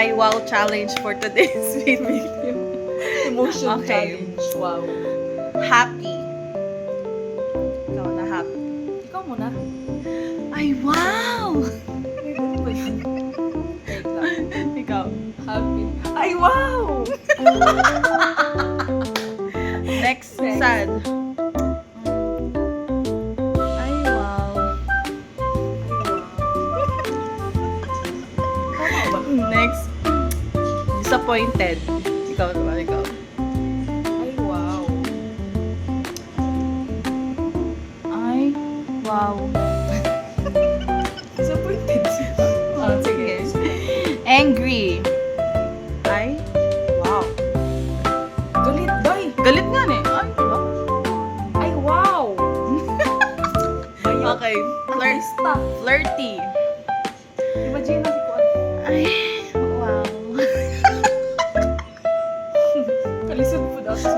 ay wow challenge for today's video. Emotion Okay. challenge. Wow. Happy. Ikaw na happy. Ikaw muna. Ay wow! Wait lang. Ikaw. Happy. Ay, wow! Next, Next. sad. Ay wow. Tama ba? Next, disappointed. Ikaw naman, ikaw. Ay, wow. Ay wow. Disappointed siya. Sige. Angry. Ay wow. Galit, day. Galit nga eh. Ay, diba? Ay, wow. Okay. Artista. Flirty. Imagine na si Kuan. Ay, wow. Kalisod po daw sa